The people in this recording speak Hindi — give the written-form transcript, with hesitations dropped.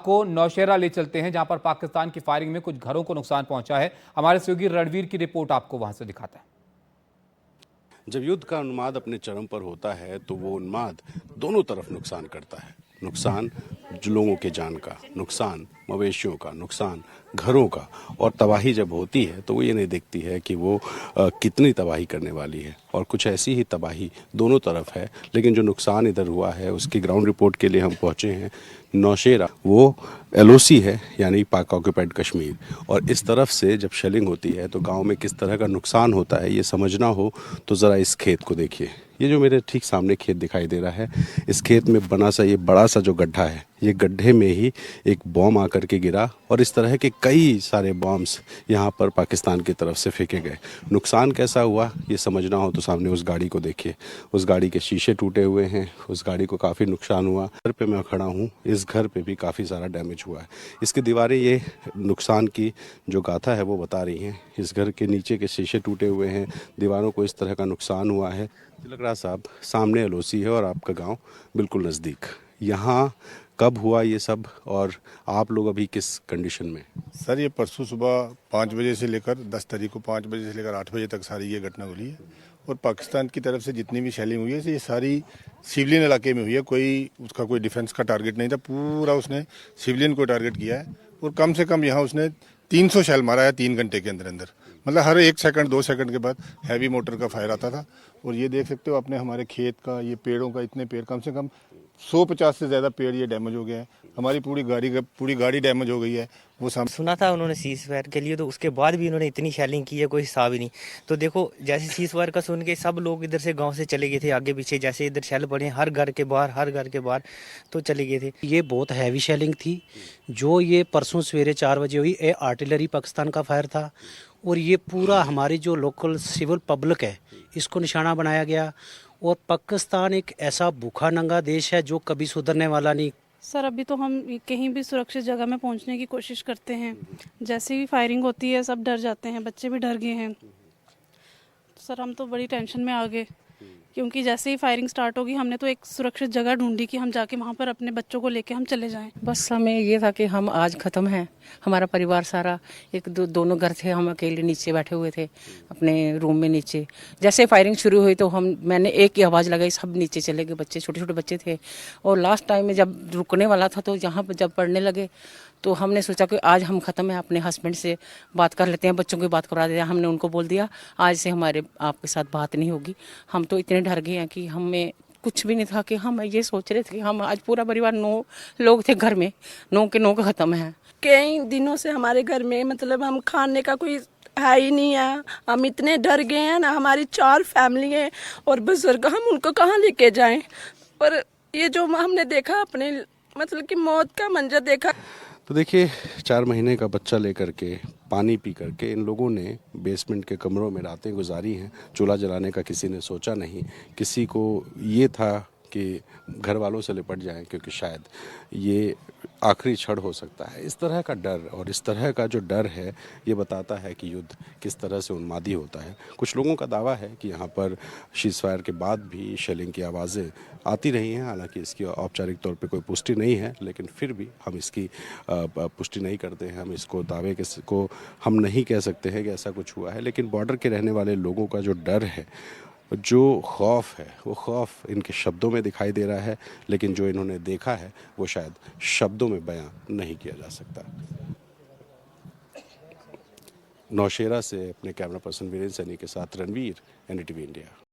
को नौशेरा ले चलते हैं, जहां पर पाकिस्तान की फायरिंग में कुछ घरों को नुकसान पहुंचा है। हमारे सहयोगी रणवीर की रिपोर्ट आपको वहां से दिखाता है। जब युद्ध का उन्माद अपने चरम पर होता है तो वो उन्माद दोनों तरफ नुकसान करता है। नुकसान लोगों के जान का, नुकसान मवेशियों का, नुकसान घरों का। और तबाही जब होती है तो वो ये नहीं देखती है कि वो कितनी तबाही करने वाली है। और कुछ ऐसी ही तबाही दोनों तरफ है। लेकिन जो नुकसान इधर हुआ है उसकी ग्राउंड रिपोर्ट के लिए हम पहुंचे हैं नौशेरा। वो एलओसी है, यानी पाक ऑक्यूपाइड कश्मीर। और इस तरफ से जब शेलिंग होती है तो गांव में किस तरह का नुकसान होता है ये समझना हो तो ज़रा इस खेत को देखिए। ये जो मेरे ठीक सामने खेत दिखाई दे रहा है, इस खेत में बना सा ये बड़ा सा जो गड्ढा है, ये गड्ढे में ही एक बॉम्ब आकर के गिरा। और इस तरह के कई सारे बॉम्ब्स यहाँ पर पाकिस्तान की तरफ से फेंके गए। नुकसान कैसा हुआ ये समझना हो तो सामने उस गाड़ी को देखिए। उस गाड़ी के शीशे टूटे हुए हैं, उस गाड़ी को काफ़ी नुकसान हुआ। घर पे मैं खड़ा हूँ, इस घर पे भी काफ़ी सारा डैमेज हुआ है। इसकी दीवारें ये नुकसान की जो गाथा है वो बता रही हैं। इस घर के नीचे के शीशे टूटे हुए हैं, दीवारों को इस तरह का नुकसान हुआ है। तिलक राज साहब, सामने एलओसी है और आपका गांव बिल्कुल नज़दीक। यहाँ कब हुआ ये सब और आप लोग अभी किस कंडीशन में? सर ये परसों सुबह 5 बजे से लेकर 10 तारीख को 5 बजे से लेकर 8 बजे तक सारी ये घटना हुई है। और पाकिस्तान की तरफ से जितनी भी शैलिंग हुई है ये सारी सिविलियन इलाके में हुई है। उसका कोई डिफेंस का टारगेट नहीं था, पूरा उसने सिविलियन को टारगेट किया है। और कम से कम यहाँ उसने 300 शैल मारा है 3 घंटे के अंदर अंदर। मतलब हर 1 सेकंड 2 सेकंड के बाद हैवी मोटर का फायर आता था। और ये देख सकते हो अपने हमारे खेत का, ये पेड़ों का, इतने पेड़ कम से कम 150 से ज़्यादा पेड़ ये डैमेज हो गए हैं। हमारी पूरी गाड़ी डैमेज हो गई है। वो सुना था उन्होंने सीज फायर के लिए, तो उसके बाद भी उन्होंने इतनी शेलिंग की है कोई हिसाब ही नहीं। तो देखो जैसे सीज फायर का सुन के सब लोग इधर से गांव से चले गए थे आगे पीछे, जैसे इधर शेल पड़े हर घर के बाहर तो चले गए थे। ये बहुत हैवी शेलिंग थी जो ये परसों सवेरे 4 बजे हुई। ये आर्टिलरी पाकिस्तान का फायर था और ये पूरा हमारी जो लोकल सिविल पब्लिक है इसको निशाना बनाया गया। और पाकिस्तान एक ऐसा भूखा नंगा देश है जो कभी सुधरने वाला नहीं। सर अभी तो हम कहीं भी सुरक्षित जगह में पहुंचने की कोशिश करते हैं। जैसे ही फायरिंग होती है सब डर जाते हैं, बच्चे भी डर गए हैं। तो सर हम तो बड़ी टेंशन में आ गए, क्योंकि जैसे ही फायरिंग स्टार्ट होगी हमने तो एक सुरक्षित जगह ढूंढी कि हम जाके वहाँ पर अपने बच्चों को लेके हम चले जाएं। बस हमें ये था कि हम आज ख़त्म हैं, हमारा परिवार सारा। दोनों घर थे, हम अकेले नीचे बैठे हुए थे अपने रूम में नीचे। जैसे फायरिंग शुरू हुई तो मैंने एक ही आवाज़ लगाई, सब नीचे चले गए। बच्चे, छोटे छोटे बच्चे थे। और लास्ट टाइम में जब रुकने वाला था तो यहाँ पर जब पढ़ने लगे तो हमने सोचा कि आज हम ख़त्म हैं, अपने हस्बैंड से बात कर लेते हैं, बच्चों की बात करा देते हैं। हमने उनको बोल दिया आज से हमारे आपके साथ बात नहीं होगी। हम तो इतने डर गए हैं कि हमें कुछ भी नहीं था। कि हम ये सोच रहे थे कि हम आज पूरा परिवार 9 लोग थे घर में, 9 के 9 ख़त्म है। कई दिनों से हमारे घर में मतलब हम खाने का कोई है ही नहीं है। हम इतने डर गए हैं ना, हमारी 4 फैमिली है और बुजुर्ग, हम उनको कहाँ लेके जाएं। और ये जो हमने देखा अपने मतलब कि मौत का मंजर देखा। तो देखिए, 4 महीने का बच्चा लेकर के, पानी पी करके इन लोगों ने बेसमेंट के कमरों में रातें गुजारी हैं। चूल्हा जलाने का किसी ने सोचा नहीं। किसी को ये था कि घर वालों से लिपट जाएं, क्योंकि शायद ये आखिरी क्षण हो सकता है। इस तरह का डर, और इस तरह का जो डर है ये बताता है कि युद्ध किस तरह से उन्मादी होता है। कुछ लोगों का दावा है कि यहाँ पर सीज़ फायर के बाद भी शेलिंग की आवाज़ें आती रही हैं। हालांकि इसकी औपचारिक तौर पे कोई पुष्टि नहीं है, लेकिन फिर भी हम इसकी पुष्टि नहीं करते हैं। हम इसको दावे को हम नहीं कह सकते हैं कि ऐसा कुछ हुआ है। लेकिन बॉर्डर के रहने वाले लोगों का जो डर है, जो खौफ है, वो खौफ इनके शब्दों में दिखाई दे रहा है। लेकिन जो इन्होंने देखा है वो शायद शब्दों में बयां नहीं किया जा सकता। नौशेरा से अपने कैमरा पर्सन वीरेंद्र सैनी के साथ रणवीर, एनडीटीवी इंडिया।